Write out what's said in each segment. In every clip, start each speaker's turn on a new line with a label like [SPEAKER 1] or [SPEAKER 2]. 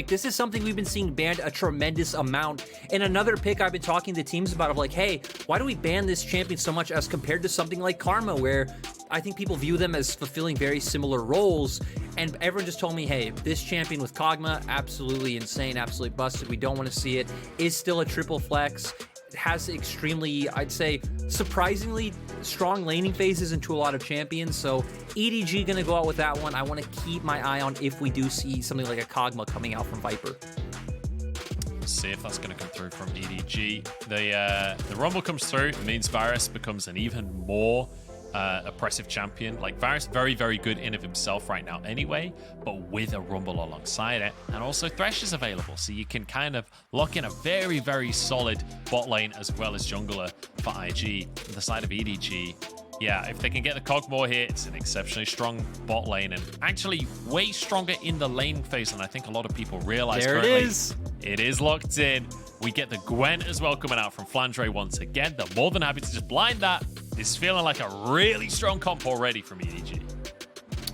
[SPEAKER 1] This is something we've been seeing banned a tremendous amount. And another pick I've been talking to teams about of like, hey, why do we ban this champion so much as compared to something like Karma, where I think people view them as fulfilling very similar roles. And everyone just told me, hey, this champion with kog'maw, absolutely insane, absolutely busted. We don't want to see it. Is still a triple flex. Has extremely, I'd say, surprisingly strong laning phases into a lot of champions. So EDG gonna go out with that one. I want to keep my eye on if we do see something like a kog'maw coming out from Viper.
[SPEAKER 2] See if that's going to come through from EDG. The Rumble comes through. It means Varus becomes an even more oppressive champion. Like, Varus very, very good in of himself right now anyway, but with a Rumble alongside it. And also Thresh is available, so you can kind of lock in a very, very solid bot lane as well as jungler for IG. On the side of EDG, yeah, if they can get the kog'maw here, it's an exceptionally strong bot lane and actually way stronger in the lane phase than I think a lot of people realize currently.
[SPEAKER 1] There it is.
[SPEAKER 2] It is locked in. We get the Gwen as well coming out from Flandre once again. They're more than happy to just blind that. This is feeling like a really strong comp already from EDG.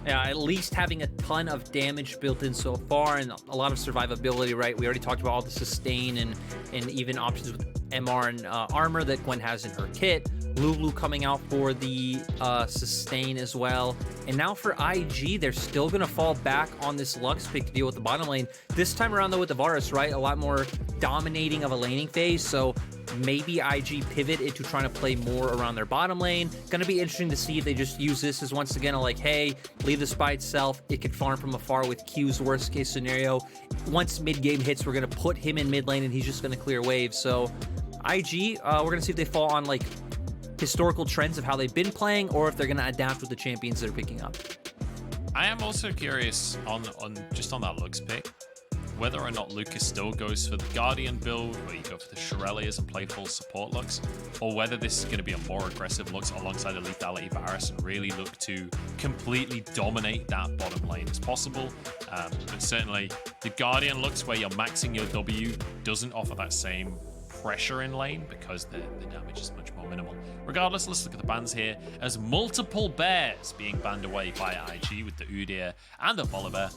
[SPEAKER 1] Yeah, at least having a ton of damage built in so far and a lot of survivability, right? We already talked about all the sustain and even options with MR and armor that Gwen has in her kit. Lulu coming out for the sustain as well. And now for IG, they're still going to fall back on this Lux pick to deal with the bottom lane. This time around, though, with the Varus, right? A lot more dominating of a laning phase. So maybe IG pivot into trying to play more around their bottom lane. Going to be interesting to see if they just use this as once again a like, hey, leave this by itself. It could farm from afar with Q's worst case scenario. Once mid game hits, we're going to put him in mid lane and he's just going to clear waves. So IG, we're going to see if they fall on like historical trends of how they've been playing or if they're going to adapt with the champions they're picking up.
[SPEAKER 2] I am also curious on that Lux pick, whether or not Lucas still goes for the Guardian build, where you go for the Shurelliers and play full support Lux, or whether this is going to be a more aggressive Lux alongside a lethality Varus and really look to completely dominate that bottom lane as possible. But certainly the Guardian Lux, where you're maxing your W, doesn't offer that same pressure in lane because the damage is much more minimal. Regardless, let's look at the bans here as multiple bears being banned away by IG with the Udyr and the Volibear.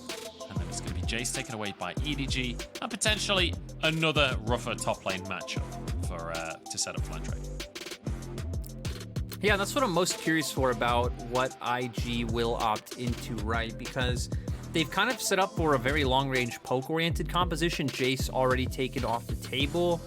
[SPEAKER 2] And then it's going to be Jace taken away by EDG and potentially another rougher top lane matchup for to set up Flandre.
[SPEAKER 1] Yeah, that's what I'm most curious for about what IG will opt into, right? Because they've kind of set up for a very long-range poke-oriented composition. Jace already taken off the table.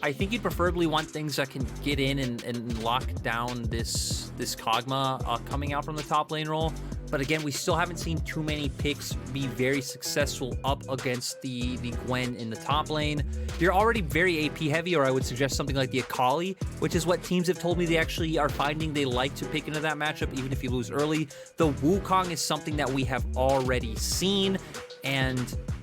[SPEAKER 1] I think you'd preferably want things that can get in and lock down this kog'maw coming out from the top lane role. But again, we still haven't seen too many picks be very successful up against the Gwen in the top lane. You're already very AP heavy, or I would suggest something like the Akali, which is what teams have told me they actually are finding they like to pick into that matchup, even if you lose early. The Wukong is something that we have already seen, and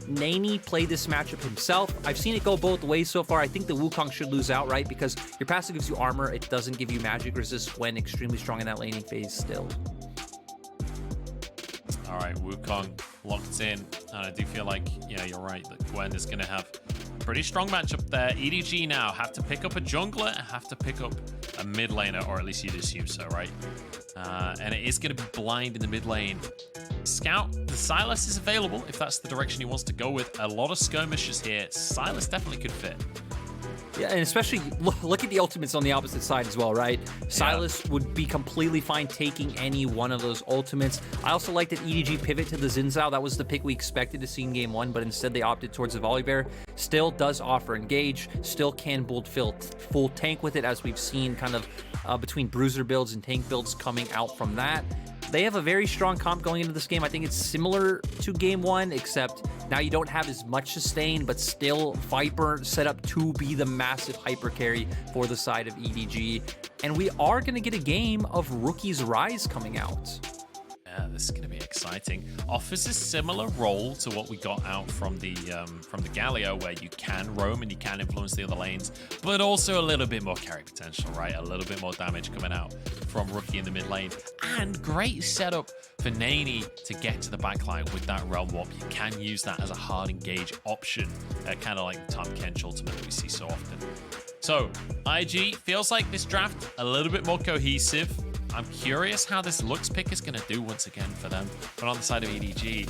[SPEAKER 1] Neny played this matchup himself. I've seen it go both ways so far. I think the Wukong should lose outright because your passive gives you armor. It doesn't give you magic resist when extremely strong in that laning phase still.
[SPEAKER 2] All right, Wukong locked in. And I do feel like, yeah, you're right, that Gwen is going to have a pretty strong matchup there. EDG now have to pick up a jungler and have to pick up a mid laner, or at least you'd assume so, right? And it is going to be blind in the mid lane. Scout, the Sylas is available if that's the direction he wants to go with. A lot of skirmishes here. Sylas definitely could fit.
[SPEAKER 1] Yeah, and especially look at the ultimates on the opposite side as well, right? Sylas would be completely fine taking any one of those ultimates. I also like that EDG pivot to the Xin Zhao. That was the pick we expected to see in game one, but instead they opted towards the Volibear. Still does offer engage, still can build full tank with it, as we've seen kind of between bruiser builds and tank builds coming out from that. They have a very strong comp going into this game. I think it's similar to game one, except now you don't have as much sustain, but still Viper set up to be the massive hyper carry for the side of EDG. And we are going to get a game of Rookies Ryze coming out.
[SPEAKER 2] Yeah, this is going to be exciting. Offers a similar role to what we got out from the Galio, where you can roam and you can influence the other lanes, but also a little bit more carry potential, right? A little bit more damage coming out from Rookie in the mid lane. And great setup for neny to get to the backline with that Realm Warp. You can use that as a hard engage option, kind of like the Tom Kench ultimate that we see so often. So, IG feels like this draft a little bit more cohesive. I'm curious how this Lux pick is going to do once again for them. But on the side of EDG,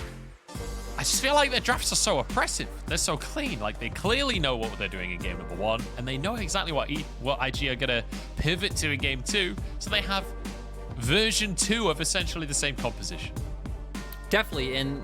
[SPEAKER 2] just feel like their drafts are so oppressive. They're so clean. Like, they clearly know what they're doing in game number 1, and they know exactly what IG are gonna pivot to in game 2. So they have version 2 of essentially the same composition.
[SPEAKER 1] Definitely, and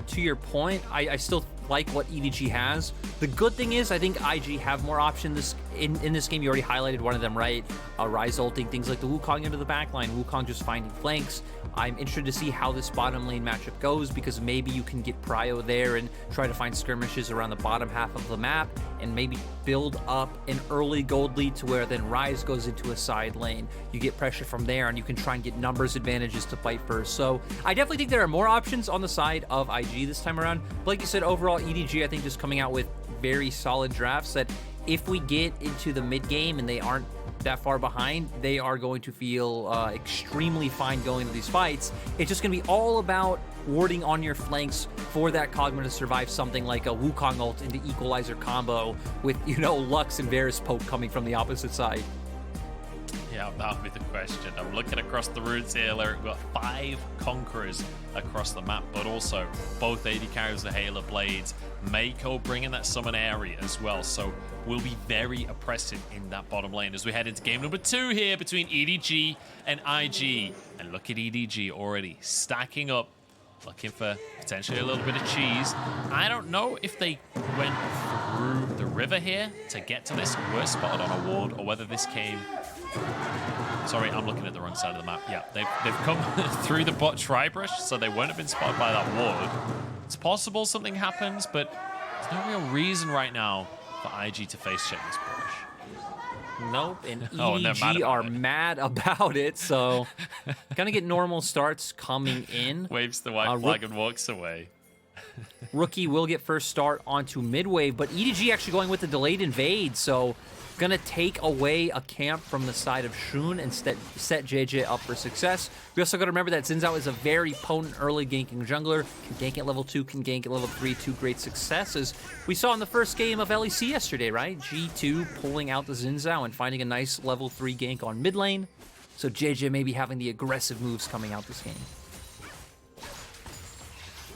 [SPEAKER 1] to your point, I still like what EDG has. The good thing is, I think IG have more options in this game. You already highlighted one of them, right? Ryze ulting, things like the Wukong into the backline, Wukong just finding flanks. I'm interested to see how this bottom lane matchup goes, because maybe you can get Prio there and try to find skirmishes around the bottom half of the map and maybe build up an early gold lead to where then Ryze goes into a side lane. You get pressure from there and you can try and get numbers advantages to fight first. So I definitely think there are more options on the side of IG this time around. But like you said, overall, EDG, I think, just coming out with very solid drafts that if we get into the mid game and they aren't that far behind, they are going to feel extremely fine going into these fights. It's just going to be all about warding on your flanks for that kog'maw to survive something like a Wukong ult into equalizer combo with, you know, Lux and Varus poke coming from the opposite side.
[SPEAKER 2] Yeah, that would be the question. I'm looking across the routes here. We've got 5 Conquerors across the map, but also both AD carries the Halo Blades. Meiko bringing that summon area as well, so will be very oppressive in that bottom lane as we head into game number 2 here between EDG and IG. And look at EDG already stacking up, looking for potentially a little bit of cheese. I don't know if they went through the river here to get to this, were spotted on a ward, or whether this came... Sorry, I'm looking at the wrong side of the map. Yeah, they've come through the bot Tribrush, so they won't have been spotted by that ward. It's possible something happens, but there's no real reason right now for IG to face check this brush.
[SPEAKER 1] Nope, and EDG are mad about it, so gonna get normal starts coming in.
[SPEAKER 2] Waves the white flag and walks away.
[SPEAKER 1] Rookie will get first start onto mid wave, but EDG actually going with the delayed invade, so gonna take away a camp from the side of Shun and set Jiejie up for success. We also gotta remember that Zhao is a very potent early ganking jungler, can gank at level 2, can gank at level 3, 2 great successes. We saw in the first game of LEC yesterday, right? G2 pulling out the Zhao and finding a nice level 3 gank on mid lane. So Jiejie may be having the aggressive moves coming out this game.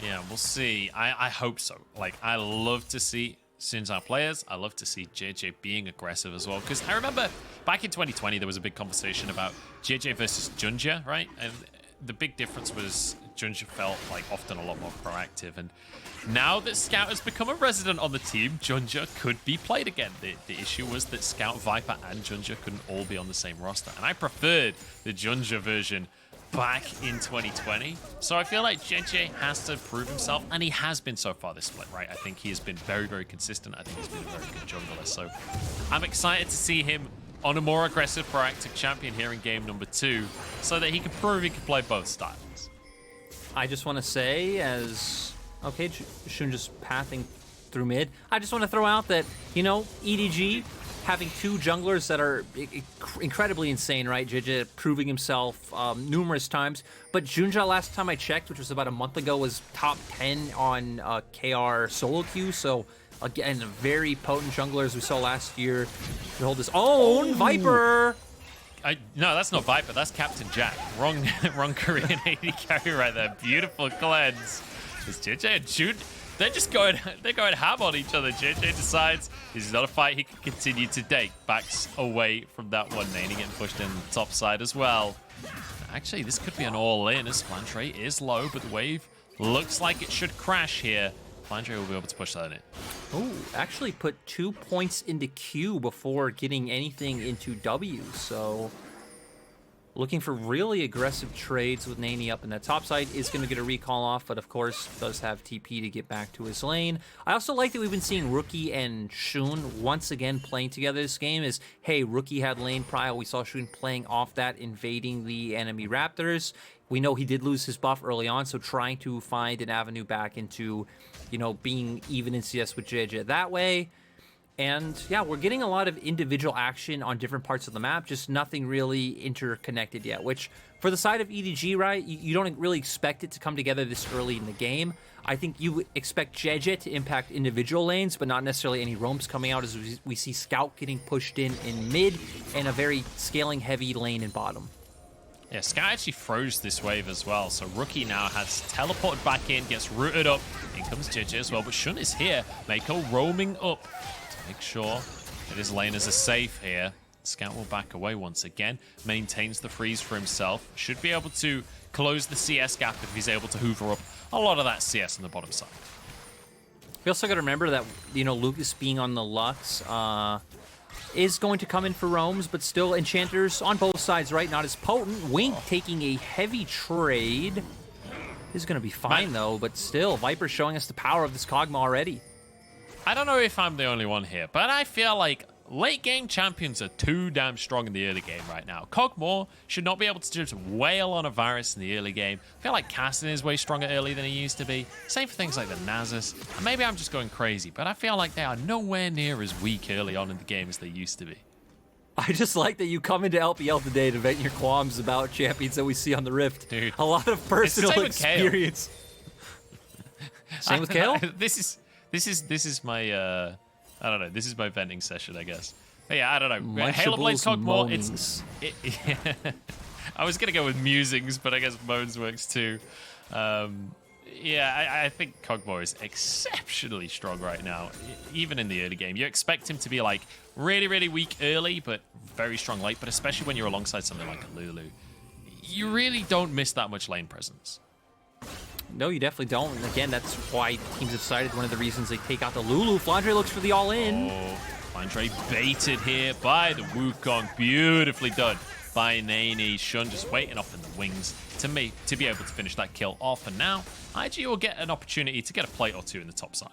[SPEAKER 2] Yeah, we'll see. I hope so. Like, I love to see Zhao players. I love to see Jiejie being aggressive as well, because I remember back in 2020 there was a big conversation about Jiejie versus Junja, right? And the big difference was Junja felt like often a lot more proactive, and now that Scout has become a resident on the team, Junja could be played again. The issue was that Scout, Viper, and Junja couldn't all be on the same roster, and I preferred the Junja version back in 2020. So I feel like Jiejie has to prove himself, and he has been so far this split, right? I think he has been very, very consistent. I think he's been a very good jungler. So I'm excited to see him on a more aggressive, proactive champion here in game number 2, so that he can prove he can play both styles.
[SPEAKER 1] I just want to say, okay, Shun just pathing through mid. I just want to throw out that, you know, EDG having 2 junglers that are incredibly insane, right? Jiejie proving himself numerous times. But Junja, last time I checked, which was about a month ago, was top 10 on KR solo queue. So, again, very potent jungler, as we saw last year. To hold his own. Viper!
[SPEAKER 2] No, that's not Viper. That's Captain Jack. Wrong Korean AD carry right there. Beautiful cleanse. It's Jiejie and Jun. They're going ham on each other. Jiejie decides this is not a fight he can continue to take. Backs away from that one. Neny getting pushed in the top side as well. Actually, this could be an all-in as Flandre is low, but the wave looks like it should crash here. Flandre will be able to push that in.
[SPEAKER 1] Oh, actually put 2 points into Q before getting anything into W, so looking for really aggressive trades with Neny up in that top side. Is going to get a recall off, but of course does have TP to get back to his lane. I also like that we've been seeing Rookie and Shun once again playing together this game. Is, hey, Rookie had lane prio. We saw Shun playing off that, invading the enemy Raptors. We know he did lose his buff early on, so trying to find an avenue back into, you know, being even in CS with Jiejie that way. And yeah, we're getting a lot of individual action on different parts of the map, just nothing really interconnected yet, which for the side of EDG, right, you don't really expect it to come together this early in the game. I think you expect Jiejie to impact individual lanes, but not necessarily any roams coming out, as we see Scout getting pushed in mid and a very scaling heavy lane in bottom.
[SPEAKER 2] Yeah, Sky actually froze this wave as well, so Rookie now has teleported back in, gets rooted up. In comes Jiejie as well, but Shun is here. Meiko roaming up to make sure that his laners are safe here. Scout will back away once again, maintains the freeze for himself. Should be able to close the CS gap if he's able to hoover up a lot of that CS on the bottom side.
[SPEAKER 1] We also got to remember that, you know, Lucas being on the Lux is going to come in for roams, but still enchanters on both sides, right? Not as potent. Wink taking a heavy trade. This is going to be fine, though, but still, Viper showing us the power of this kog'maw already.
[SPEAKER 2] I don't know if I'm the only one here, but I feel like late game champions are too damn strong in the early game right now. kog'maw should not be able to just wail on a Varus in the early game. I feel like Cassidy is way stronger early than he used to be. Same for things like the Nasus. And maybe I'm just going crazy, but I feel like they are nowhere near as weak early on in the game as they used to be.
[SPEAKER 1] I just like that you come into LPL today to vent your qualms about champions that we see on the Rift.
[SPEAKER 2] Dude,
[SPEAKER 1] a lot of personal experience. Same with Kale?
[SPEAKER 2] This is my I don't know. This is my venting session, I guess. But yeah, I don't know. Halo Blade's kog'maw. I was gonna go with musings, but I guess moans works too. Yeah, I think kog'maw is exceptionally strong right now, even in the early game. You expect him to be like really, really weak early, but very strong late. But especially when you're alongside something like a Lulu, you really don't miss that much lane presence.
[SPEAKER 1] No, you definitely don't. And again, that's why teams have decided one of the reasons they take out the Lulu. Flandre looks for the all-in.
[SPEAKER 2] Oh, Flandre baited here by the Wukong. Beautifully done by neny. Shun just waiting off in the wings to be able to finish that kill off. And now, IG will get an opportunity to get a plate or two in the top side.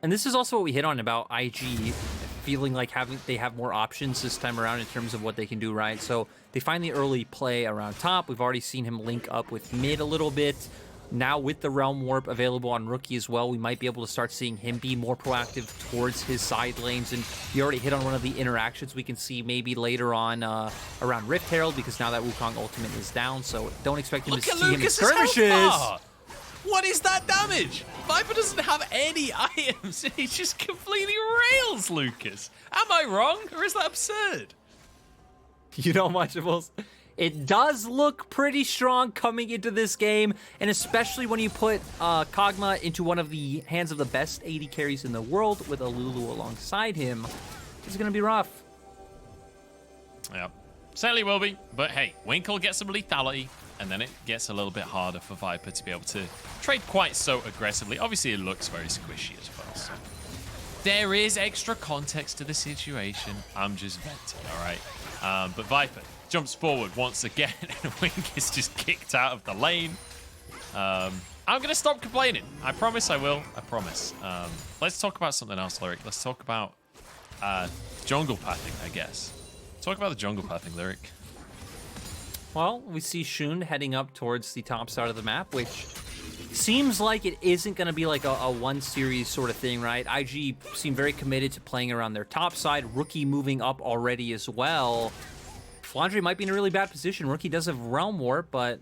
[SPEAKER 1] And this is also what we hit on about IG feeling like they have more options this time around in terms of what they can do, right? So they find the early play around top. We've already seen him link up with mid a little bit. Now with the Realm Warp available on Rookie as well, we might be able to start seeing him be more proactive towards his side lanes. And you already hit on one of the interactions we can see maybe later on around Rift Herald, because now that Wukong ultimate is down, so don't expect him to see him in skirmishes.
[SPEAKER 2] What is that damage? Viper doesn't have any items. He just completely rails Lucas. Am I wrong, or is that absurd?
[SPEAKER 1] You know, Munchables, it does look pretty strong coming into this game, and especially when you put kog'maw into one of the hands of the best AD carries in the world with a Lulu alongside him. It's going to be rough.
[SPEAKER 2] Yeah, certainly will be. But hey, Winkle gets some lethality, and then it gets a little bit harder for Viper to be able to trade quite so aggressively. Obviously, it looks very squishy as well. So there is extra context to the situation. I'm just venting, all right? But Viper jumps forward once again, and Wink is just kicked out of the lane. I'm going to stop complaining. I promise I will. I promise. Let's talk about something else, Lyric. Let's talk about jungle pathing, I guess. Talk about the jungle pathing, Lyric.
[SPEAKER 1] Well, we see Shun heading up towards the top side of the map, which seems like it isn't going to be like a one series sort of thing, right? IG seem very committed to playing around their top side. Rookie moving up already as well. Flandre might be in a really bad position. Rookie does have Realm Warp, but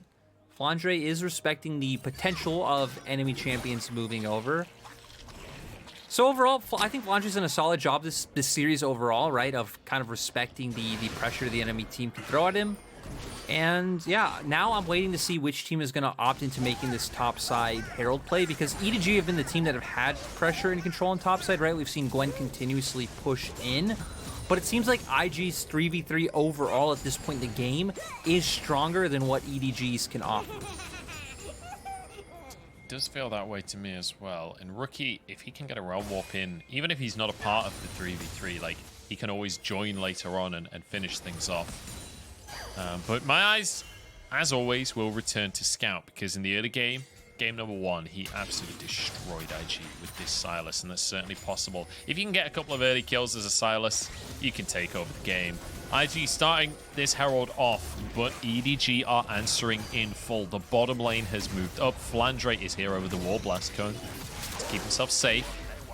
[SPEAKER 1] Flandre is respecting the potential of enemy champions moving over. So overall, I think Flandre's done a solid job this series overall, right? Of kind of respecting the pressure the enemy team can throw at him. And yeah, now I'm waiting to see which team is going to opt into making this top side Herald play, because EDG have been the team that have had pressure and control on top side, right? We've seen Gwen continuously push in, but it seems like IG's 3v3 overall at this point in the game is stronger than what EDG's can offer.
[SPEAKER 2] It does feel that way to me as well. And Rookie, if he can get a Realm Warp in, even if he's not a part of the 3v3, like, he can always join later on and finish things off. But my eyes, as always, will return to Scout, because in the early game, game number 1, he absolutely destroyed IG with this Sylas, and that's certainly possible. If you can get a couple of early kills as a Sylas, you can take over the game. IG starting this Herald off, but EDG are answering in full. The bottom lane has moved up. Flandre is here over the wall blast cone to keep himself safe.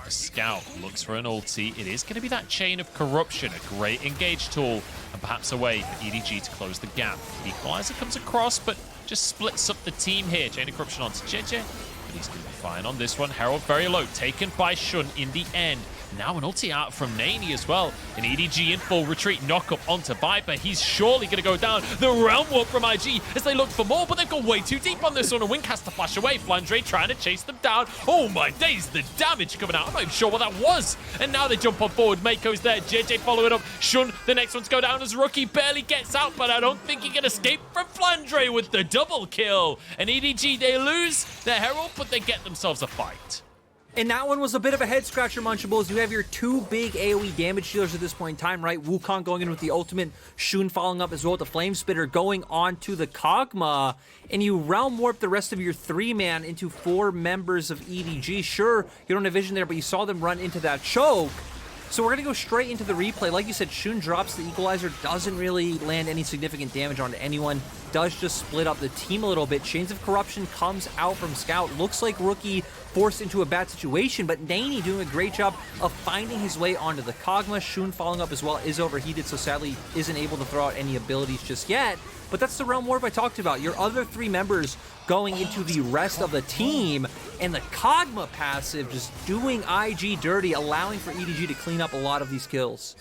[SPEAKER 2] The Scout looks for an ulti. It is going to be that Chain of Corruption, a great engage tool, and perhaps a way for EDG to close the gap. Equalizer comes across, but just splits up the team here. Chain of Corruption onto Jiejie. He's going to be fine on this one. Herald very low, taken by Shun in the end. Now an ulti out from neny as well. An EDG in full retreat, knock up onto Viper. He's surely going to go down. The realm warp from IG as they look for more, but they've gone way too deep on this one. And Wink has to flash away. Flandre trying to chase them down. Oh my days, the damage coming out. I'm not even sure what that was. And now they jump on forward. Meiko's there. Jiejie following up. Shun, the next one's go down as Rookie barely gets out, but I don't think he can escape from Flandre with the double kill. And EDG, they lose their Herald, but they get themselves a fight.
[SPEAKER 1] And that one was a bit of a head scratcher, Munchables. You have your two big AoE damage dealers at this point in time, right? Wukong going in with the ultimate, Shun following up as well with the Flame Spitter, going on to the kog'maw, and you realm warp the rest of your 3-man into 4 members of EDG. Sure, you don't have vision there, but you saw them run into that choke. So we're going to go straight into the replay. Like you said, Shun drops the equalizer, doesn't really land any significant damage onto anyone, does just split up the team a little bit. Chains of Corruption comes out from Scout. Looks like Rookie forced into a bad situation, but neny doing a great job of finding his way onto the kog'maw. Shun following up as well is overheated, so sadly isn't able to throw out any abilities just yet. But that's the realm warp I talked about. Your other 3 members going into the rest of the team, and the kog'maw passive just doing IG dirty, allowing for EDG to clean up a lot of these kills.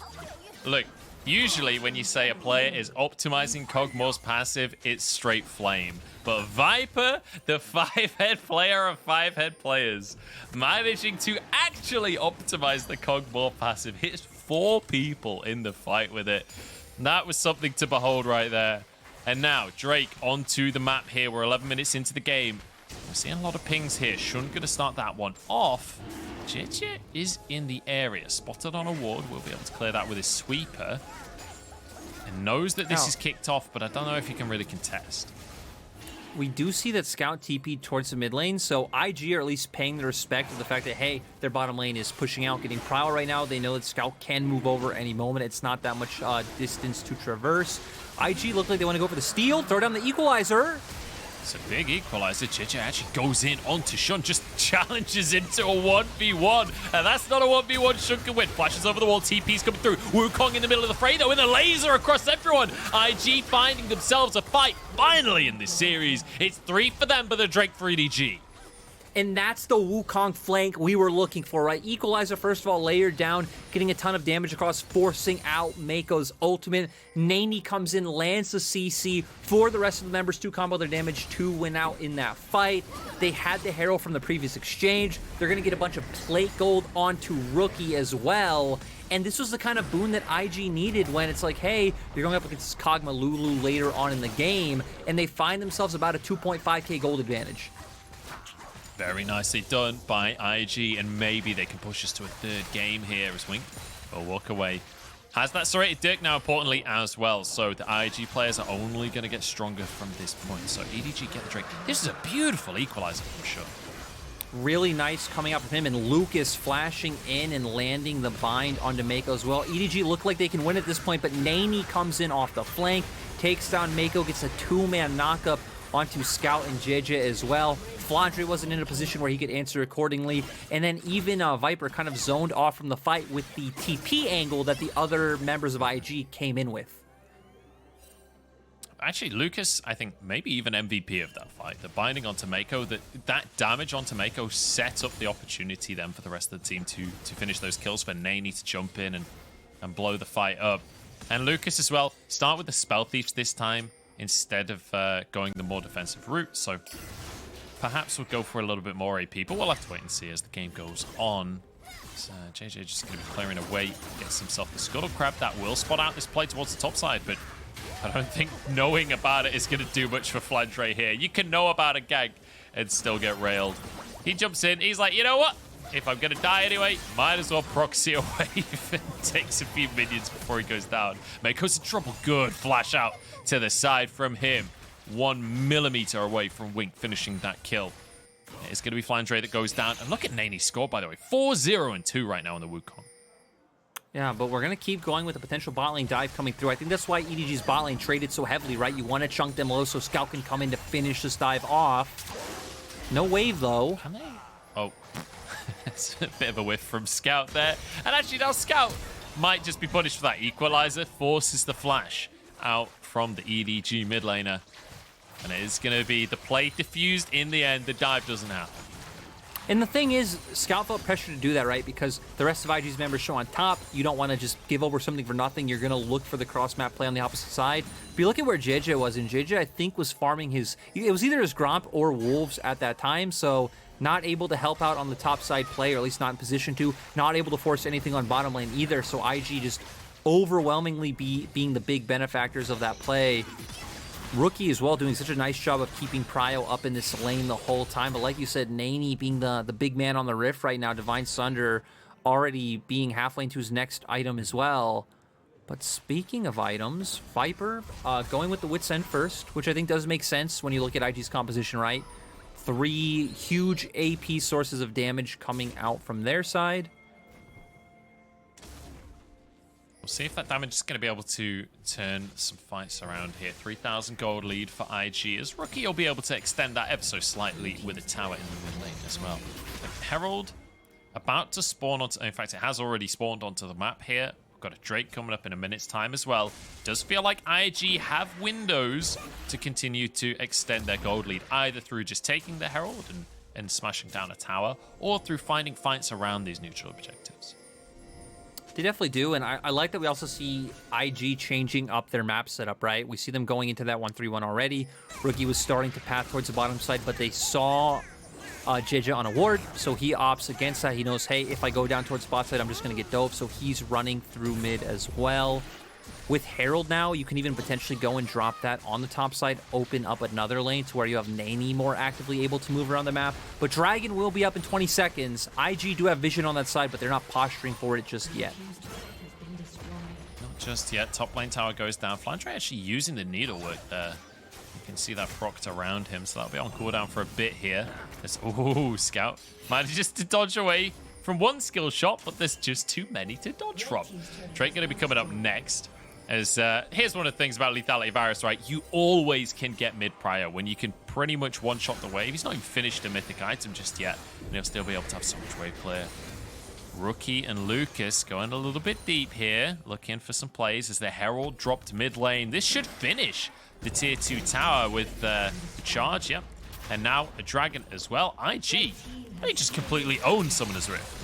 [SPEAKER 2] Look, usually when you say a player is optimizing kog'maw's passive, it's straight flame. But Viper, the 5-head player of 5-head players, managing to actually optimize the kog'maw passive, hits 4 people in the fight with it. That was something to behold right there. And now, Drake onto the map here. We're 11 minutes into the game. We're seeing a lot of pings here. Shun going to start that one off. Jiejie is in the area. Spotted on a ward. We'll be able to clear that with his sweeper. And knows that this is kicked off, but I don't know if he can really contest.
[SPEAKER 1] We do see that Scout TP'd towards the mid lane, so IG are at least paying the respect of the fact that, hey, their bottom lane is pushing out, getting Prowl right now. They know that Scout can move over any moment. It's not that much distance to traverse. IG look like they want to go for the steal, throw down the equalizer.
[SPEAKER 2] It's a big equalizer. Jiejie actually goes in onto Shun, just challenges into a 1v1. And that's not a 1v1 Shun can win. Flashes over the wall, TP's coming through. Wukong in the middle of the fray, though, with a laser across everyone. IG finding themselves a fight finally in this series. It's 3 for them, but the Drake for EDG.
[SPEAKER 1] And that's the Wukong flank we were looking for, right? Equalizer, first of all, layered down, getting a ton of damage across, forcing out Meiko's ultimate. neny comes in, lands the CC for the rest of the members to combo their damage to win out in that fight. They had the Herald from the previous exchange. They're going to get a bunch of plate gold onto Rookie as well. And this was the kind of boon that IG needed when it's like, hey, you're going up against kog'maw Lulu later on in the game, and they find themselves about a 2.5k gold advantage.
[SPEAKER 2] Very nicely done by IG, and maybe they can push us to a 3rd game here as Wink will walk away. Has that serrated Dirk now, importantly, as well. So the IG players are only going to get stronger from this point. So EDG get the Drake. This is a beautiful equalizer for sure.
[SPEAKER 1] Really nice coming out from him, and Lucas flashing in and landing the bind onto Meiko as well. EDG look like they can win at this point, but neny comes in off the flank, takes down Meiko, gets a 2-man knockup onto Scout and Jiejie as well. Flandre wasn't in a position where he could answer accordingly. And then even Viper kind of zoned off from the fight with the TP angle that the other members of IG came in with.
[SPEAKER 2] Actually, Lucas, I think, maybe even MVP of that fight. The binding onto Meiko, that damage onto Meiko set up the opportunity then for the rest of the team to finish those kills, for neny to jump in and blow the fight up. And Lucas as well, start with the Spell Thieves this time instead of going the more defensive route. So perhaps we'll go for a little bit more AP, but we'll have to wait and see as the game goes on. So Jiejie just going to be clearing away, gets himself the Scuttle Crab. That will spot out this play towards the top side, but I don't think knowing about it is going to do much for Flandre here. You can know about a gag and still get railed. He jumps in. He's like, you know what? If I'm going to die anyway, might as well proxy a wave and takes a few minions before he goes down. Meiko's in trouble. Good flash out to the side from him. 1 millimeter away from Wink finishing that kill. It's going to be Flandre that goes down. And look at neny's score, by the way. 4-0-2 right now on the Wukong.
[SPEAKER 1] Yeah, but we're going to keep going with the potential bot lane dive coming through. I think that's why EDG's bot lane traded so heavily, right? You want to chunk them low so Scout can come in to finish this dive off. No wave, though.
[SPEAKER 2] Can they? Oh. It's a bit of a whiff from Scout there. And actually now Scout might just be punished for that. Equalizer forces the flash out from the EDG mid laner. And it is going to be the play diffused in the end. The dive doesn't happen.
[SPEAKER 1] And the thing is, Scout felt pressure to do that, right? Because the rest of IG's members show on top. You don't want to just give over something for nothing. You're going to look for the cross-map play on the opposite side. But you look at where Jiejie was, and Jiejie, I think, was farming his... It was either his Gromp or Wolves at that time, so not able to help out on the top side play, or at least not in position to. Not able to force anything on bottom lane either, so IG just overwhelmingly being the big benefactors of that play. Rookie as well, doing such a nice job of keeping Prio up in this lane the whole time. But like you said, Neny being the big man on the Rift right now, Divine Sunder already being half lane to his next item as well. But speaking of items, Viper going with the Wit's End first, which I think does make sense when you look at IG's composition, right? 3 huge AP sources of damage coming out from their side.
[SPEAKER 2] We'll see if that damage is going to be able to turn some fights around here. 3,000 gold lead for IG, as Rookie will be able to extend that ever so slightly with a tower in the mid lane as well. But Herald about to spawn onto... In fact, it has already spawned onto the map here. We've got a Drake coming up in a minute's time as well. Does feel like IG have windows to continue to extend their gold lead, either through just taking the Herald and smashing down a tower, or through finding fights around these neutral objectives.
[SPEAKER 1] They definitely do, and I like that we also see IG changing up their map setup, right? We see them going into that 1-3-1 already. Rookie was starting to path towards the bottom side, but they saw Jiejie on a ward, so he opts against that. He knows, hey, if I go down towards bot side, I'm just going to get dove, so he's running through mid as well. With Herald now, you can even potentially go and drop that on the top side, open up another lane to where you have Neny more actively able to move around the map. But Dragon will be up in 20 seconds. IG do have vision on that side, but they're not posturing for it just yet.
[SPEAKER 2] Not just yet. Top lane tower goes down. Flandre actually using the needlework there. You can see that procced around him, so that'll be on cooldown for a bit here. Ooh, Scout manages to dodge away from one skill shot, but there's just too many to dodge from. Drake going to be coming up next. As here's one of the things about Lethality Varus, right? You always can get mid prior when you can pretty much one-shot the wave. He's not even finished a mythic item just yet, and he'll still be able to have so much wave clear. Rookie and Lucas going a little bit deep here, looking for some plays as the Herald dropped mid lane. This should finish the tier 2 tower with the charge, yep. And now a dragon as well. IG, they just completely own Summoner's Rift.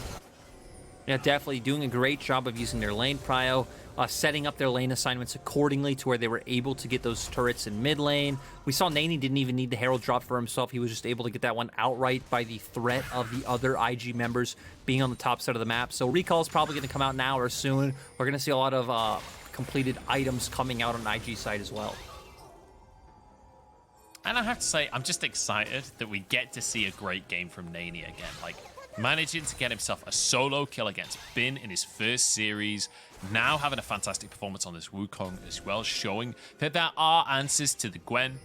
[SPEAKER 1] Yeah, definitely doing a great job of using their lane prio, setting up their lane assignments accordingly to where they were able to get those turrets in mid lane. We saw Neny didn't even need the Herald drop for himself. He was just able to get that one outright by the threat of the other IG members being on the top side of the map. So Recall is probably going to come out now or soon. We're going to see a lot of completed items coming out on IG side as well.
[SPEAKER 2] And I have to say, I'm just excited that we get to see a great game from Neny again. Like, managing to get himself a solo kill against Bin in his first series, now having a fantastic performance on this Wukong as well, showing that there are answers to the Gwen.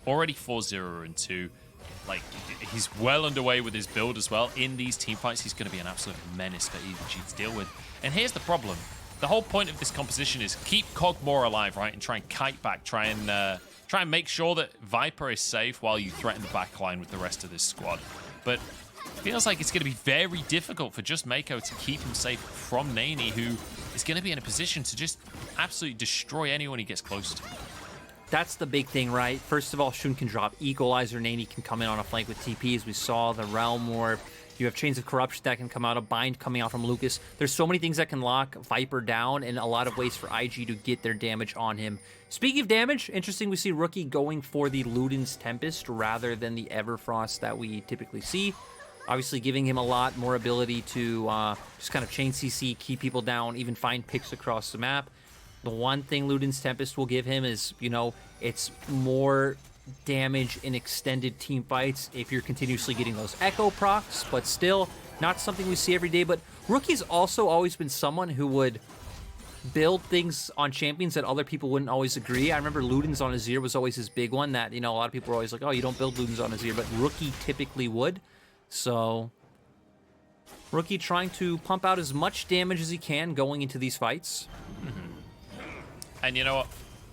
[SPEAKER 2] Already 4-0 and 2. Like, he's well underway with his build as well. In these team fights, he's going to be an absolute menace for EDG to deal with. And here's the problem. The whole point of this composition is keep kog'maw alive, right? And try and kite back, try and make sure that Viper is safe while you threaten the backline with the rest of this squad. But feels like it's going to be very difficult for just Meiko to keep him safe from Neny, who is going to be in a position to just absolutely destroy anyone he gets close to.
[SPEAKER 1] That's the big thing, right? First of all, Shun can drop Equalizer. Neny can come in on a flank with TP, as we saw the Realm Warp. You have Chains of Corruption that can come out, a Bind coming out from Lucas. There's so many things that can lock Viper down, and a lot of ways for IG to get their damage on him. Speaking of damage, interesting, we see Rookie going for the Luden's Tempest rather than the Everfrost that we typically see. Obviously giving him a lot more ability to just kind of chain CC, keep people down, even find picks across the map. The one thing Luden's Tempest will give him is, you know, it's more damage in extended team fights if you're continuously getting those echo procs, but still not something we see every day. But Rookie's also always been someone who would build things on champions that other people wouldn't always agree. I remember Luden's on Azir was always his big one that, you know, a lot of people were always like, oh, you don't build Luden's on Azir, but Rookie typically would. So Rookie trying to pump out as much damage as he can going into these fights.
[SPEAKER 2] And you know what?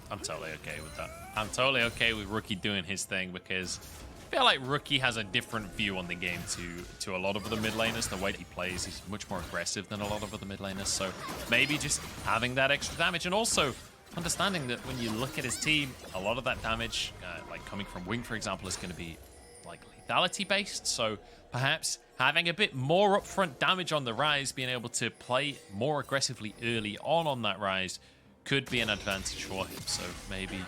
[SPEAKER 2] I'm totally okay with that. I'm totally okay with Rookie doing his thing because I feel like Rookie has a different view on the game to a lot of the mid laners. The way he plays, he's much more aggressive than a lot of other mid laners. So maybe just having that extra damage, and also understanding that when you look at his team, a lot of that damage, like coming from Wing, for example, is going to be like lethality based. So perhaps having a bit more upfront damage on the Ryze, being able to play more aggressively early on that Ryze could be an advantage for him. So maybe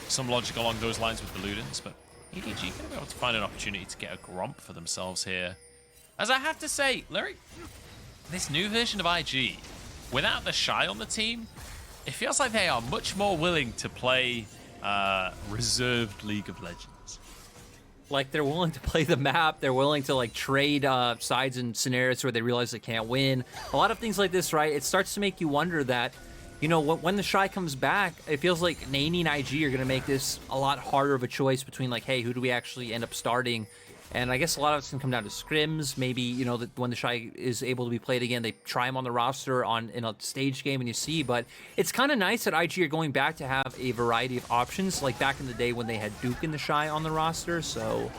[SPEAKER 2] some logic along those lines with the Ludens, but EDG going to be able to find an opportunity to get a Gromp for themselves here. As I have to say, Larry, this new version of IG, without the Shy on the team, it feels like they are much more willing to play reserved League of Legends.
[SPEAKER 1] Like, they're willing to play the map. They're willing to, like, trade sides in scenarios where they realize they can't win. A lot of things like this, right? It starts to make you wonder that, you know, when the Shy comes back, it feels like neny and IG are going to make this a lot harder of a choice between, like, hey, who do we actually end up starting? And I guess a lot of it's going to come down to scrims. Maybe, you know, that when the Shy is able to be played again, they try him on the roster in a stage game and you see. But it's kind of nice that IG are going back to have a variety of options, like back in the day when they had Duke and the Shy on the roster. So,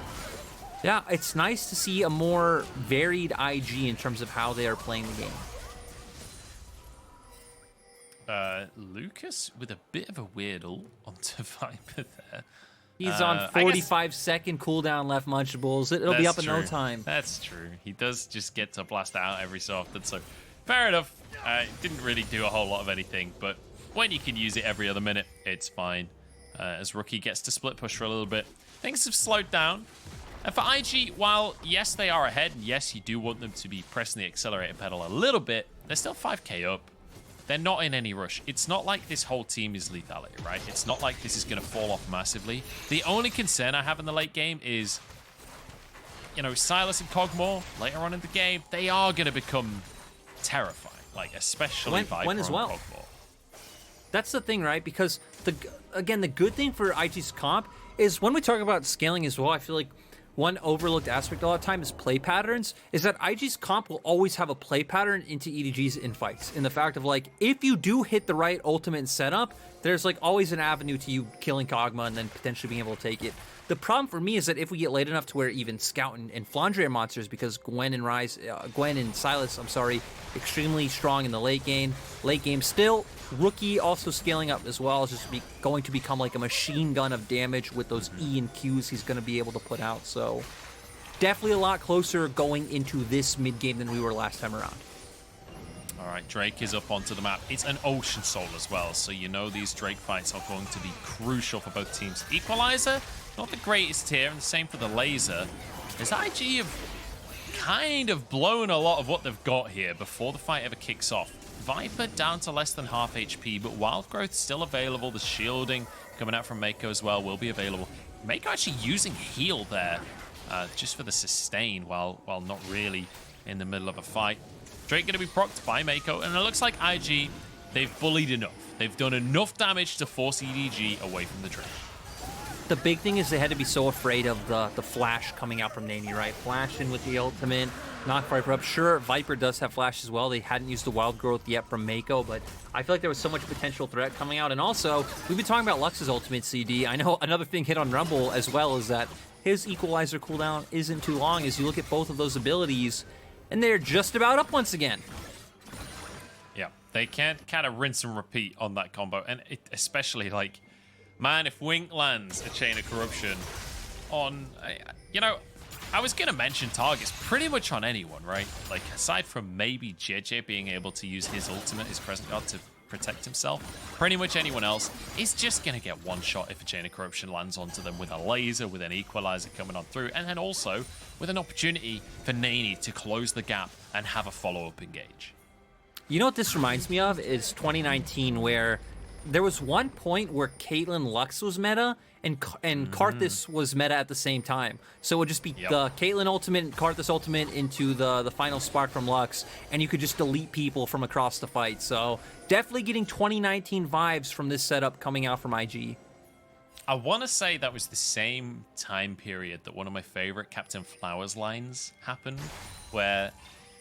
[SPEAKER 1] yeah, it's nice to see a more varied IG in terms of how they are playing the game.
[SPEAKER 2] Lucas with a bit of a weird ult onto Viper there.
[SPEAKER 1] He's on 45-second cooldown left, Munchables. It'll be up in no time.
[SPEAKER 2] That's true. He does just get to blast out every so often, so fair enough. Didn't really do a whole lot of anything, but when you can use it every other minute, it's fine. As Rookie gets to split push for a little bit, things have slowed down. And for IG, while yes, they are ahead, and yes, you do want them to be pressing the accelerator pedal a little bit, they're still 5k up. They're not in any rush. It's not like this whole team is lethality, right? It's not like this is going to fall off massively. The only concern I have in the late game is, you know, Sylas and kog'maw, later on in the game, they are going to become terrifying. Like, especially Viper
[SPEAKER 1] Gwen as well.
[SPEAKER 2] and kog'maw.
[SPEAKER 1] That's the thing, right? Because, again, the good thing for IG's comp is when we talk about scaling as well, I feel like one overlooked aspect a lot of time is play patterns, is that IG's comp will always have a play pattern into EDG's in fights. In the fact of, like, if you do hit the right ultimate setup, there's, like, always an avenue to you killing kog'maw and then potentially being able to take it. The problem for me is that if we get late enough to where even Scout and Flandre are monsters, because Gwen and Sylas, I'm sorry, extremely strong in the late game. Still, Rookie also scaling up as well, is just going to become like a machine gun of damage with those E and Qs he's going to be able to put out. So definitely a lot closer going into this mid game than we were last time around.
[SPEAKER 2] All right, Drake is up onto the map. It's an Ocean Soul as well, so you know these Drake fights are going to be crucial for both teams. Equalizer, not the greatest here, and the same for the Laser. As IG have kind of blown a lot of what they've got here before the fight ever kicks off. Viper down to less than half HP, but Wild Growth still available. The shielding coming out from Meiko as well will be available. Meiko actually using heal there just for the sustain while not really in the middle of a fight. Drake going to be procced by Meiko, and it looks like IG, they've bullied enough. They've done enough damage to force EDG away from the Drake.
[SPEAKER 1] The big thing is they had to be so afraid of the flash coming out from neny, right? Flash in with the ultimate, knock Viper up. Sure, Viper does have flash as well. They hadn't used the Wild Growth yet from Meiko, but I feel like there was so much potential threat coming out. And also, we've been talking about Lux's ultimate CD. I know another thing hit on Rumble as well is that his Equalizer cooldown isn't too long as you look at both of those abilities, and they're just about up once again.
[SPEAKER 2] Yeah, they can't kind of rinse and repeat on that combo, and especially like, man, if Wink lands a Chain of Corruption on, you know, I was going to mention targets pretty much on anyone, right? Like, aside from maybe Jiejie being able to use his ultimate, his present god, to protect himself, pretty much anyone else is just going to get one shot if a Chain of Corruption lands onto them with a laser, with an Equalizer coming on through, and then also with an opportunity for neny to close the gap and have a follow-up engage.
[SPEAKER 1] You know what this reminds me of is 2019, where there was one point where Caitlyn Lux was meta and Karthus was meta at the same time. So it would just be the Caitlyn ultimate and Karthus ultimate into the final spark from Lux, and you could just delete people from across the fight. So definitely getting 2019 vibes from this setup coming out from IG.
[SPEAKER 2] I want to say that was the same time period that one of my favorite Captain Flowers lines happened, where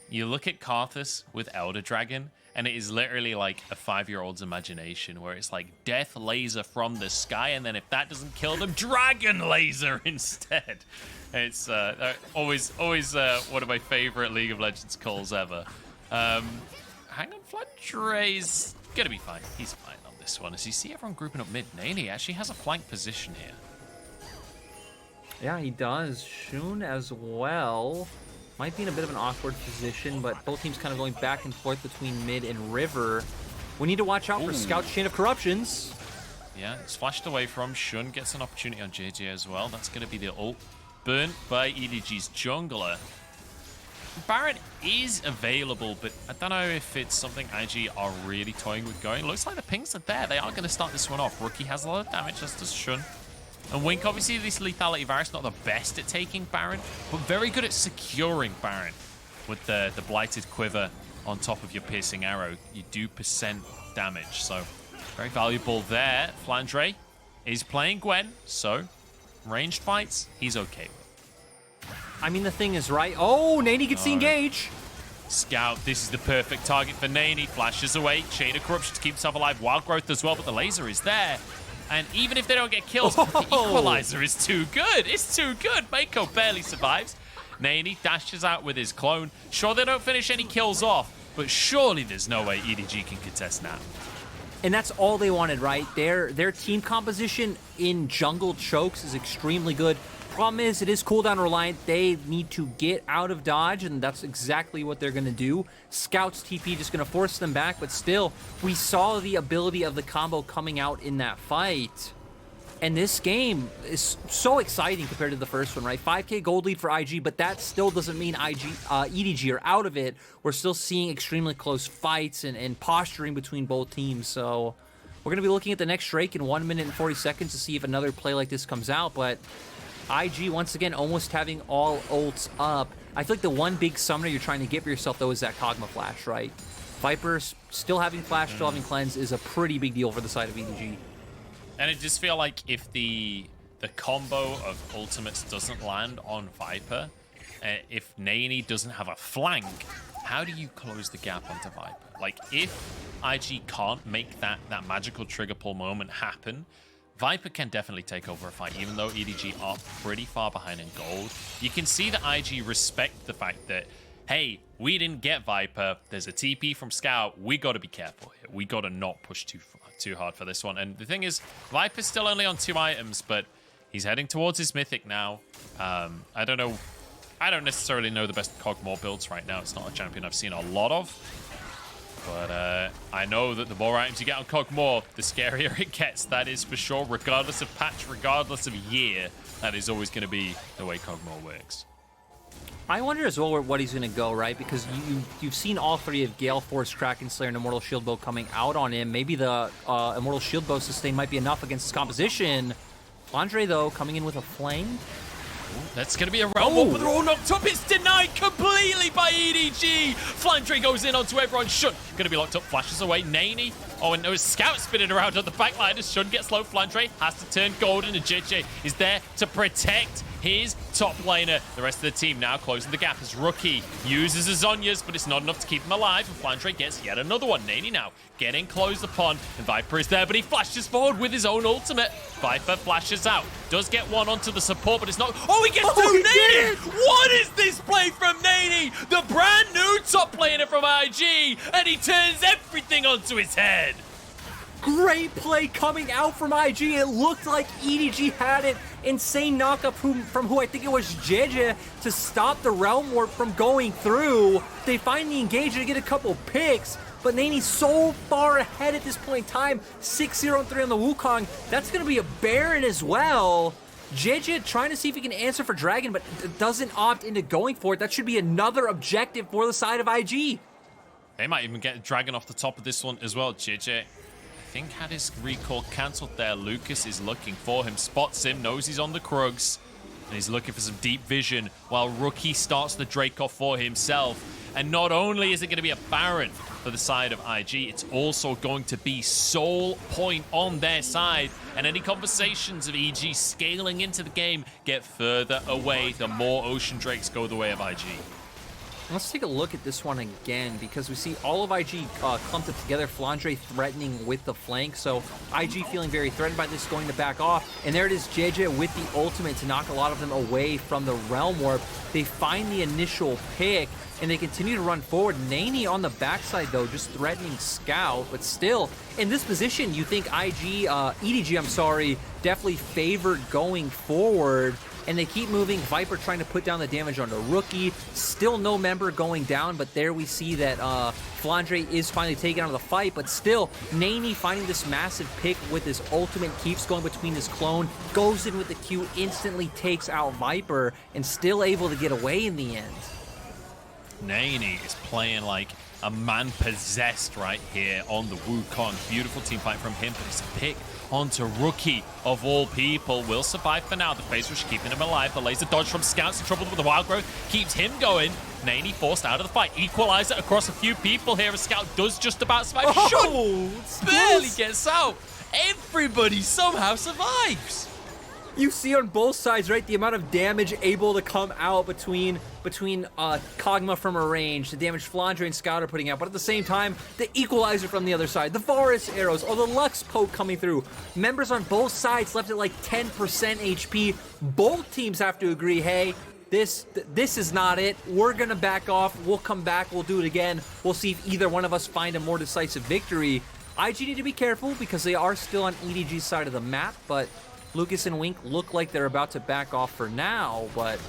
[SPEAKER 2] you look at Karthus with Elder Dragon, and it is literally like a 5-year-old's imagination, where it's like death laser from the sky, and then if that doesn't kill them, dragon laser instead. It's always one of my favorite League of Legends calls ever. Hang on, Flandre's gonna be fine. He's fine on this one. As you see everyone grouping up mid, neny actually has a flank position here.
[SPEAKER 1] Yeah, he does. Shun as well. Might be in a bit of an awkward position, but both teams kind of going back and forth between mid and river. We need to watch out for Scout's Chain of Corruptions.
[SPEAKER 2] Yeah, it's flashed away from. Shun gets an opportunity on Jiejie as well. That's going to be the ult. Burnt by EDG's jungler. Baron is available, but I don't know if it's something IG are really toying with going. Looks like the pings are there. They are going to start this one off. Rookie has a lot of damage, as does Shun. And Wink, obviously, this lethality Varus not the best at taking Baron, but very good at securing Baron with the blighted quiver on top of your piercing arrow. You do percent damage, so very valuable there. Flandre is playing Gwen, so ranged fights, he's okay with.
[SPEAKER 1] I mean, the thing is, right? Oh, neny gets the engage.
[SPEAKER 2] Scout, this is the perfect target for neny. Flashes away. Chain of Corruption to keep himself alive. Wild Growth as well, but the laser is there. And even if they don't get kills, the Equalizer is too good. It's too good. Meiko barely survives. Neny dashes out with his clone. Sure, they don't finish any kills off, but surely there's no way EDG can contest now.
[SPEAKER 1] And that's all they wanted, right? Their team composition in jungle chokes is extremely good. Problem is, it is cooldown reliant. They need to get out of dodge, and that's exactly what they're going to do. Scout's TP just going to force them back, but still, we saw the ability of the combo coming out in that fight. And this game is so exciting compared to the first one, right? 5K gold lead for IG, but that still doesn't mean EDG are out of it. We're still seeing extremely close fights and posturing between both teams. So we're going to be looking at the next Drake in 1 minute and 40 seconds to see if another play like this comes out. But IG, once again, almost having all ults up. I feel like the one big summoner you're trying to get for yourself, though, is that kog'maw flash, right? Viper still having flash, still having cleanse is a pretty big deal for the side of EDG.
[SPEAKER 2] And it just feel like if the combo of ultimates doesn't land on Viper, if neny doesn't have a flank, how do you close the gap onto Viper? Like, if IG can't make that magical trigger pull moment happen, Viper can definitely take over a fight, even though EDG are pretty far behind in gold. You can see that IG respect the fact that, hey, we didn't get Viper. There's a TP from Scout. We got to be careful here. We got to not push too hard for this one. And the thing is, Viper's still only on 2 items, but he's heading towards his mythic now. I don't know. I don't necessarily know the best kog'maw builds right now. It's not a champion I've seen a lot of. But I know that the more items you get on kog'maw, the scarier it gets. That is for sure. Regardless of patch, regardless of year, that is always going to be the way kog'maw works.
[SPEAKER 1] I wonder as well what he's going to go, right? Because you've seen all three of Gale Force, Kraken Slayer, and Immortal Shield Bow coming out on him. Maybe the Immortal Shield Bow sustain might be enough against his composition. Flandre, though, coming in with a flame.
[SPEAKER 2] That's going to be a realm war, but they're all knocked up. It's denied completely by EDG. Flandre goes in onto everyone. Shun going to be locked up, flashes away. Neny. Oh, and there was Scout spinning around on the backline as Shun gets low. Flandre has to turn golden, and Jiejie is there to protect his top laner. The rest of the team now closing the gap as Rookie uses his Zhonya's, but it's not enough to keep him alive, and Flandre gets yet another one. Neny now getting closed upon, and Viper is there, but he flashes forward with his own ultimate. Viper flashes out, does get one onto the support, but it's not. Oh, he gets two Neny! What is this play from Neny? The brand new top laner from IG, and he turns everything onto his head.
[SPEAKER 1] Great play coming out from IG. It looked like EDG had it. Insane knockup from who I think it was Jiejie to stop the Realm Warp from going through. They find the engage to get a couple picks, but Neny's so far ahead at this point in time. 6-0-3 on the Wukong. That's going to be a Baron as well. Jiejie trying to see if he can answer for Dragon, but doesn't opt into going for it. That should be another objective for the side of IG.
[SPEAKER 2] They might even get Dragon off the top of this one as well. Jiejie, I think, had his recall cancelled there. Lucas is looking for him, spots him, knows he's on the Krugs, and he's looking for some deep vision while Rookie starts the Drake off for himself. And not only is it going to be a Baron for the side of IG, it's also going to be Soul Point on their side. And any conversations of EG scaling into the game get further away the more Ocean Drakes go the way of IG.
[SPEAKER 1] Let's take a look at this one again, because we see all of IG clumped up together. Flandre threatening with the flank, so IG feeling very threatened by this, going to back off. And there it is, Jiejie with the ultimate to knock a lot of them away from the Realm Warp. They find the initial pick, and they continue to run forward. Neny on the backside, though, just threatening Scout, but still, in this position, you think EDG, definitely favored going forward. and they keep moving. Viper trying to put down the damage on the rookie. Still no member going down, but there we see that Flandre is finally taken out of the fight, but still, neny finding this massive pick with his ultimate, keeps going between his clone, goes in with the Q, instantly takes out Viper, and still able to get away in the end.
[SPEAKER 2] Neny is playing like a man possessed right here on the Wukong. Beautiful team fight from him, but it's a pick onto rookie of all people. Will survive for now. The phase rush keeping him alive. The laser dodge from Scouts in trouble with the wild growth keeps him going. Neny forced out of the fight. Equalizer across a few people here. A Scout does just about survive. Barely gets out. Everybody somehow survives.
[SPEAKER 1] You see on both sides, right, the amount of damage able to come out between kog'maw from a range, the damage Flandre and Scout are putting out, but at the same time, the equalizer from the other side, the Varus arrows, or the Lux poke coming through. Members on both sides left at like 10% HP. Both teams have to agree, hey, this is not it. We're gonna back off. We'll come back. We'll do it again. We'll see if either one of us find a more decisive victory. IG need to be careful because they are still on EDG's side of the map, but Lucas and Wink look like they're about to back off for now, but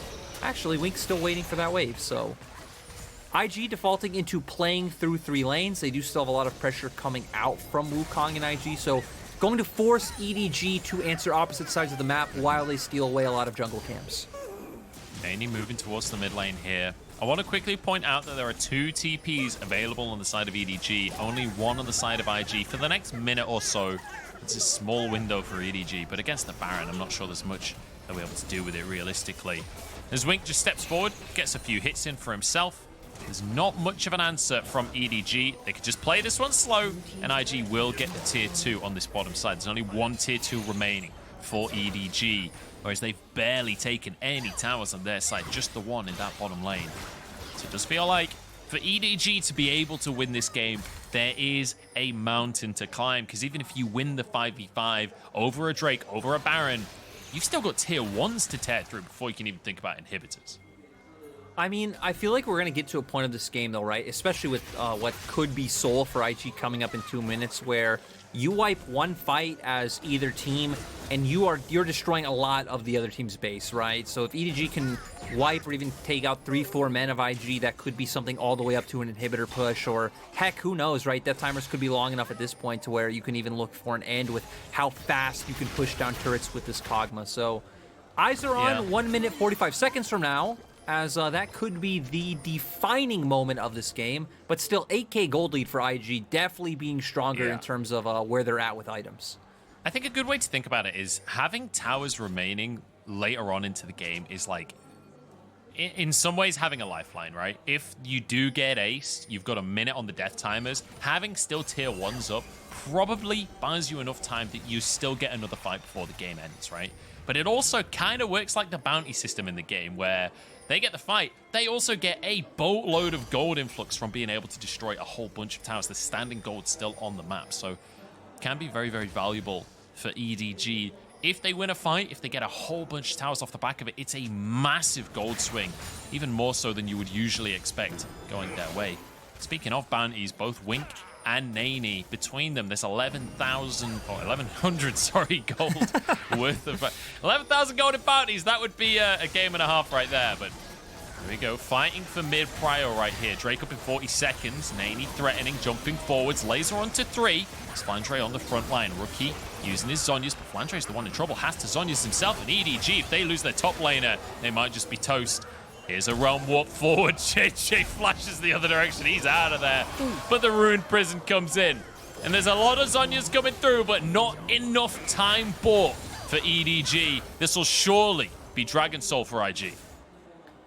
[SPEAKER 1] actually Wink's still waiting for that wave, so IG defaulting into playing through 3 lanes. They do still have a lot of pressure coming out from Wukong and IG, so going to force EDG to answer opposite sides of the map while they steal away a lot of jungle camps.
[SPEAKER 2] Neny moving towards the mid lane here. I want to quickly point out that there are 2 TPs available on the side of EDG, only 1 on the side of IG for the next minute or so. It's a small window for EDG, but against the Baron, I'm not sure there's much they'll be able to do with it realistically. As Wink just steps forward, gets a few hits in for himself. There's not much of an answer from EDG. They could just play this one slow, and IG will get the tier 2 on this bottom side. There's only 1 tier 2 remaining for EDG, whereas they've barely taken any towers on their side, just the one in that bottom lane. So it does feel like for EDG to be able to win this game, there is a mountain to climb, because even if you win the 5v5 over a Drake, over a Baron, you've still got tier 1s to tear through before you can even think about inhibitors.
[SPEAKER 1] I mean, I feel like we're going to get to a point of this game, though, right? Especially with what could be Soul for IG coming up in 2 minutes, where you wipe one fight as either team, and you're destroying a lot of the other team's base, right? So if EDG can wipe or even take out 3-4 men of IG, that could be something all the way up to an inhibitor push, or heck, who knows, right? Death timers could be long enough at this point to where you can even look for an end with how fast you can push down turrets with this kog'maw. So eyes are on 1 minute 45 seconds from now, as that could be the defining moment of this game, but still 8k gold lead for IG, definitely being stronger in terms of where they're at with items.
[SPEAKER 2] I think a good way to think about it is having towers remaining later on into the game is like, in some ways, having a lifeline, right? If you do get aced, you've got a minute on the death timers. Having still tier 1s up probably buys you enough time that you still get another fight before the game ends, right? But it also kind of works like the bounty system in the game, where they get the fight, they also get a boatload of gold influx from being able to destroy a whole bunch of towers. There's standing gold still on the map, so it can be very, very valuable for EDG. If they win a fight, if they get a whole bunch of towers off the back of it, it's a massive gold swing, even more so than you would usually expect going their way. Speaking of bounties, both Wink and neny, between them, there's 1100, sorry, gold worth of 11,000 gold in bounties. That would be a game and a half right there, but here we go, fighting for mid prio right here. Drake up in 40 seconds, neny threatening, jumping forwards, laser onto 3. Flandre on the front line, rookie using his Zhonya's, but Flandre's the one in trouble, has to Zhonya's himself, and EDG, if they lose their top laner, they might just be toast. Here's a realm warp forward. Jiejie flashes the other direction. He's out of there. But the ruined prison comes in. And there's a lot of Zhonya's coming through, but not enough time bought for EDG. This will surely be Dragon Soul for IG.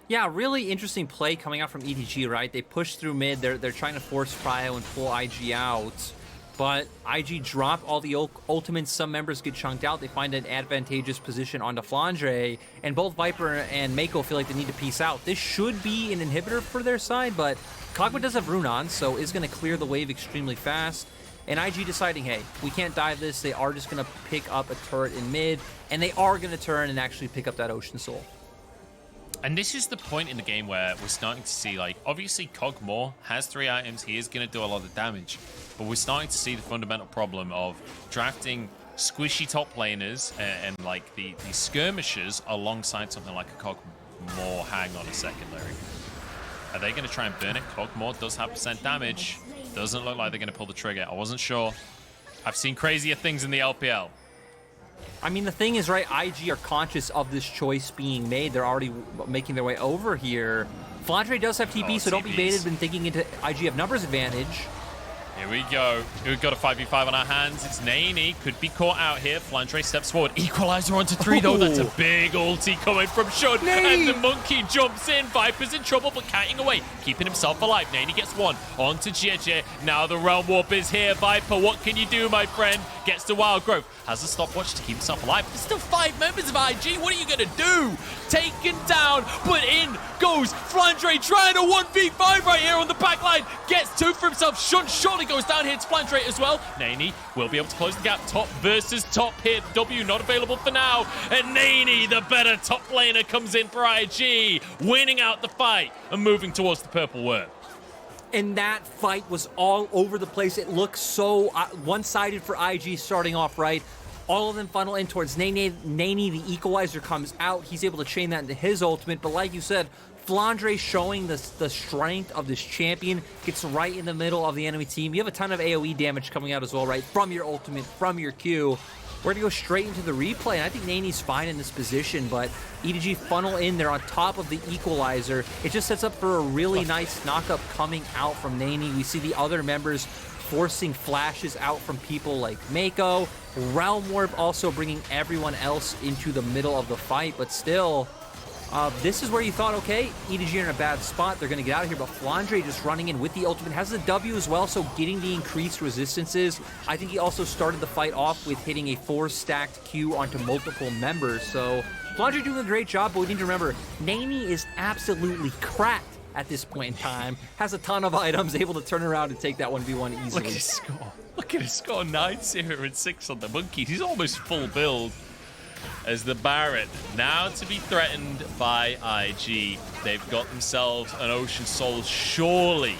[SPEAKER 1] Yeah, really interesting play coming out from EDG, right? They push through mid. They're trying to force prio and pull IG out. But IG drop all the ultimates. Some members get chunked out. They find an advantageous position onto Flandre, and both Viper and Meiko feel like they need to peace out. This should be an inhibitor for their side, but kog'maw does have rune on, so is going to clear the wave extremely fast. And IG deciding, hey, we can't dive this. They are just going to pick up a turret in mid, and they are going to turn and actually pick up that Ocean Soul.
[SPEAKER 2] And this is the point in the game where we're starting to see, like, obviously kog'maw has 3 items. He is going to do a lot of damage. But we're starting to see the fundamental problem of drafting squishy top laners and like the skirmishers alongside something like a kog'maw. Hang on a second, Larry. Are they going to try and burn it? Kog'maw does have % damage. Doesn't look like they're going to pull the trigger. I wasn't sure. I've seen crazier things in the LPL.
[SPEAKER 1] I mean, the thing is, right, IG are conscious of this choice being made. They're already making their way over here. Flandre does have TP, so don't be baited when thinking into IG have numbers advantage.
[SPEAKER 2] Here we go. We've got a 5v5 on our hands. It's neny. Could be caught out here. Flandre steps forward. Equalizer onto 3, though. That's a big ulti coming from Shun. And the monkey jumps in. Viper's in trouble, but kiting away. Keeping himself alive. Neny gets one. Onto Jiejie. Now the Realm Warp is here. Viper, what can you do, my friend? Gets to Wild Growth. Has a stopwatch to keep himself alive. There's still 5 members of IG. What are you going to do? Taken down, but in goes Flandre, trying a 1v5 right here on the back line. Gets 2 for himself. Shun surely goes down here. It's Flandre as well. Neny will be able to close the gap. Top versus top here. W not available for now. And neny, the better top laner, comes in for IG, winning out the fight and moving towards the purple word.
[SPEAKER 1] And that fight was all over the place. It looked so one-sided for IG starting off, right? All of them funnel in towards neny. Neny, the equalizer, comes out. He's able to chain that into his ultimate. But like you said, Flandre showing the strength of this champion, gets right in the middle of the enemy team. You have a ton of AoE damage coming out as well, right? From your ultimate, from your Q. We're going to go straight into the replay, and I think neny's fine in this position, but EDG funnel in there on top of the equalizer. It just sets up for a really nice knockup coming out from neny. We see the other members forcing flashes out from people like Meiko. Realm Warp also bringing everyone else into the middle of the fight, but still, this is where you thought, okay, EDG are in a bad spot. They're going to get out of here, but Flandre just running in with the ultimate. Has the W as well, so getting the increased resistances. I think he also started the fight off with hitting a 4-stacked Q onto multiple members. So Flandre doing a great job, but we need to remember, neny is absolutely cracked at this point in time. Has a ton of items, able to turn around and take that 1v1 easily.
[SPEAKER 2] Look at his score. Look at his score, 9-0 and 6 on the monkeys. He's almost full build. As the Baron now to be threatened by IG. They've got themselves an Ocean Soul. Surely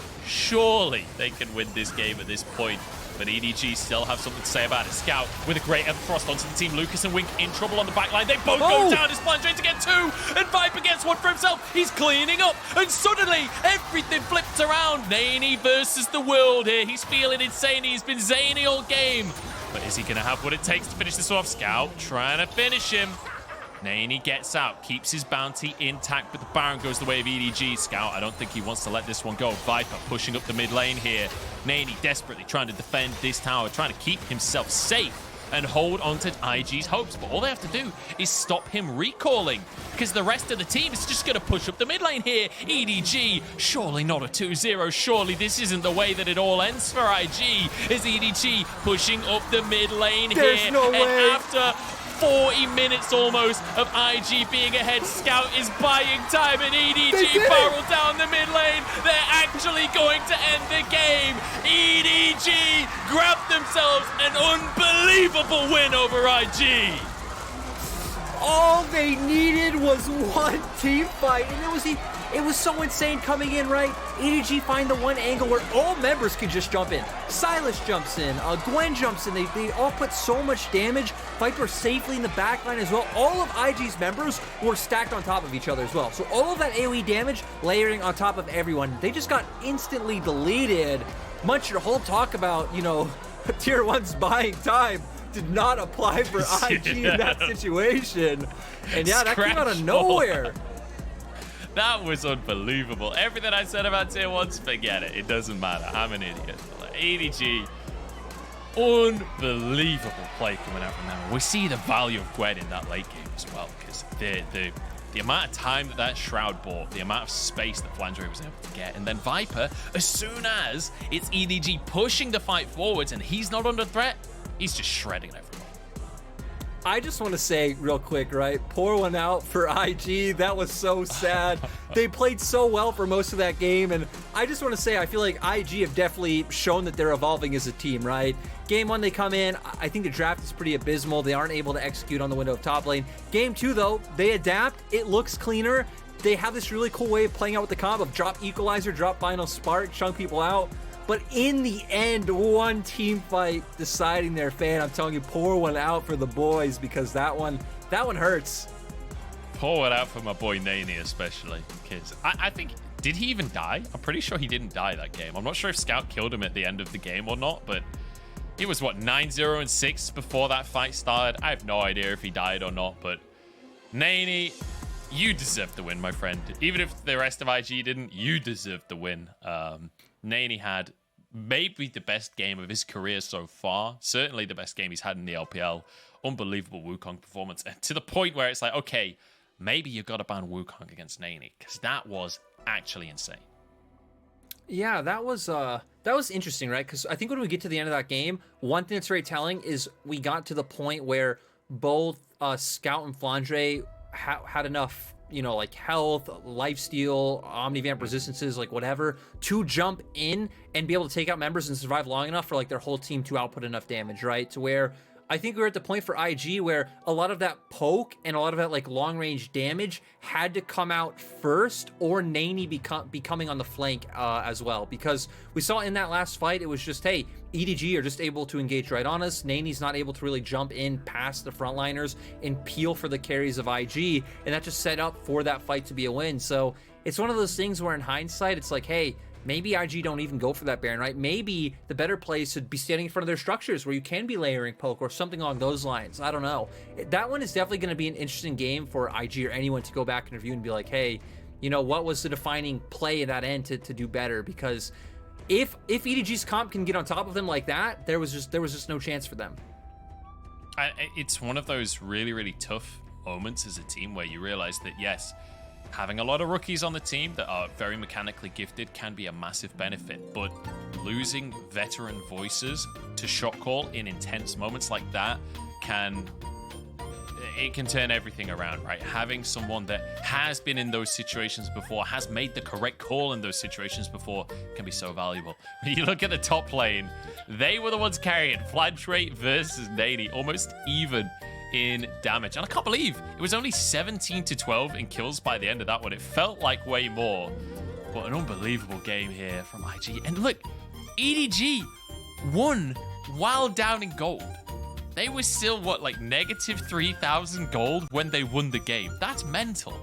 [SPEAKER 2] they can win this game at this point. But EDG still have something to say about it. Scout with a great Frost onto the team. Lucas and Wink in trouble on the back line. They both go down as Flandre to get 2. And Viper gets 1 for himself. He's cleaning up. And suddenly, everything flips around. Neny versus the world here. He's feeling insane. He's been zany all game. But is he going to have what it takes to finish this off? Scout trying to finish him. Neny gets out, keeps his bounty intact, but the Baron goes the way of EDG. Scout, I don't think he wants to let this one go. Viper pushing up the mid lane here. Neny desperately trying to defend this tower, trying to keep himself safe and hold on to IG's hopes. But all they have to do is stop him recalling, because the rest of the team is just going to push up the mid lane here. EDG, surely not a 2-0. Surely this isn't the way that it all ends for IG. Is EDG pushing up the mid lane here.
[SPEAKER 1] There's no way.
[SPEAKER 2] And after 40 minutes almost of IG being ahead, Scout is buying time, and EDG barrel down the mid lane. They're actually going to end the game. EDG grab themselves an unbelievable win over IG.
[SPEAKER 1] All they needed was one team fight, and it was so insane coming in, right? EDG find the one angle where all members can just jump in. Sylas jumps in, Gwen jumps in. They all put so much damage. Viper safely in the backline as well. All of IG's members were stacked on top of each other as well. So all of that AoE damage layering on top of everyone. They just got instantly deleted. Much your whole talk about, tier 1's buying time did not apply for IG in that situation. And yeah, that came out of nowhere.
[SPEAKER 2] That was unbelievable. Everything I said about tier 1s, forget it. It doesn't matter. I'm an idiot. EDG, unbelievable play coming out from them. We see the value of Gwen in that late game as well, because the amount of time that Shroud bought, the amount of space that Flandre was able to get, and then Viper, as soon as it's EDG pushing the fight forwards and he's not under threat, he's just shredding everyone.
[SPEAKER 1] I just want to say real quick, right? Pour one out for IG. That was so sad. They played so well for most of that game, and I just want to say I feel like IG have definitely shown that they're evolving as a team, right? Game 1, they come in. I think the draft is pretty abysmal. They aren't able to execute on the window of top lane. Game 2, though, they adapt. It looks cleaner. They have this really cool way of playing out with the comp of drop equalizer, drop final spark, chunk people out. But in the end, one team fight deciding their fate. I'm telling you, pour one out for the boys, because that one hurts.
[SPEAKER 2] Pour it out for my boy neny, especially, because I think, did he even die? I'm pretty sure he didn't die that game. I'm not sure if Scout killed him at the end of the game or not, but he was, what, 9-0 and 6 before that fight started. I have no idea if he died or not, but neny, you deserve the win, my friend. Even if the rest of IG didn't, you deserve the win. neny had maybe the best game of his career so far. Certainly the best game he's had in the LPL. Unbelievable Wukong performance. And to the point where it's like, okay, maybe you've got to ban Wukong against neny, because that was actually insane.
[SPEAKER 1] Yeah, that was interesting, right? Because I think when we get to the end of that game, one thing that's very telling is we got to the point where both Scout and Flandre had enough, you know, like health, lifesteal, omnivamp resistances, like whatever, to jump in and be able to take out members and survive long enough for like their whole team to output enough damage, right? To where I think we were at the point for IG where a lot of that poke and a lot of that like long range damage had to come out first, or neny becoming on the flank as well, because we saw in that last fight, it was just, hey, EDG are just able to engage right on us. Neny's not able to really jump in past the frontliners and peel for the carries of IG, and that just set up for that fight to be a win. So it's one of those things where in hindsight, it's like, hey, maybe IG don't even go for that Baron, right? Maybe the better play is to be standing in front of their structures where you can be layering poke or something along those lines. I don't know. That one is definitely going to be an interesting game for IG or anyone to go back and review and be like, hey, you know, what was the defining play at that end to do better? Because if EDG's comp can get on top of them like that, there was just no chance for them.
[SPEAKER 2] It's one of those really, really tough moments as a team where you realize that, yes, having a lot of rookies on the team that are very mechanically gifted can be a massive benefit, but losing veteran voices to shot call in intense moments like that can turn everything around, right? Having someone that has been in those situations before, has made the correct call in those situations before, can be so valuable. When you look at the top lane, they were the ones carrying Flandre versus neny, almost even in damage, and I can't believe it was only 17-12 in kills by the end of that one. It felt like way more, but an unbelievable game here from IG. And look, EDG won while down in gold. They were still, what, like negative 3,000 gold when they won the game. That's mental.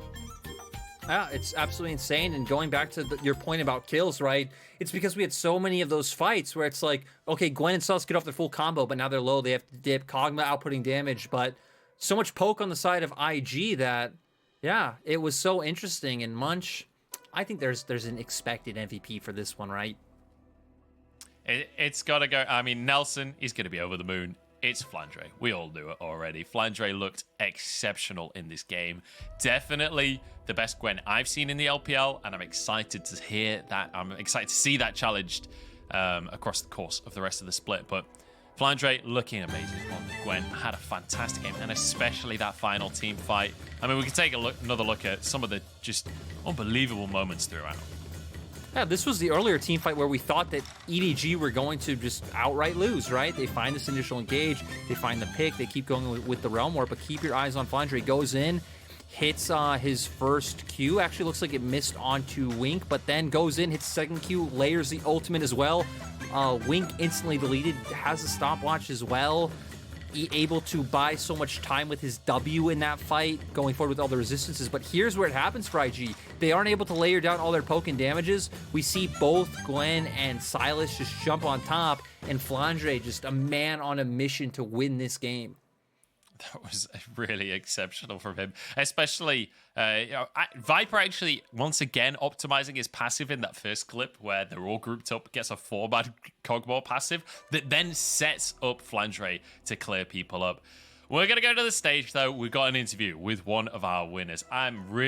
[SPEAKER 1] Yeah, it's absolutely insane. And going back to your point about kills, right? It's because we had so many of those fights where it's like, okay, Gwen and Sylas get off their full combo, but now they're low. They have to dip, kog'maw outputting damage, but so much poke on the side of IG that, yeah, it was so interesting. And Munch, I think there's an expected MVP for this one, right?
[SPEAKER 2] It's got to go. I mean, Nelson is going to be over the moon. It's Flandre. We all knew it already. Flandre looked exceptional in this game. Definitely the best Gwen I've seen in the LPL, and I'm excited to hear that. I'm excited to see that challenged across the course of the rest of the split. But Flandre looking amazing on Gwen. Had a fantastic game, and especially that final team fight. I mean, we can take another look at some of the just unbelievable moments throughout.
[SPEAKER 1] Yeah, this was the earlier team fight where we thought that EDG were going to just outright lose, right? They find this initial engage, they find the pick, they keep going with the Realm War, but keep your eyes on Flandre. Goes in, hits his first Q. Actually looks like it missed onto Wink, but then goes in, hits second Q, layers the ultimate as well. Wink instantly deleted, has a stopwatch as well. Able to buy so much time with his W in that fight, going forward with all the resistances. But here's where it happens for IG. They aren't able to layer down all their poke and damages. We see both Gwen and Sylas just jump on top, and Flandre just a man on a mission to win this game.
[SPEAKER 2] That was really exceptional from him, especially Viper actually once again optimizing his passive in that first clip where they're all grouped up, gets a 4-man kog'maw passive that then sets up Flandre to clear people up. We're going to go to the stage though. We've got an interview with one of our winners. I'm really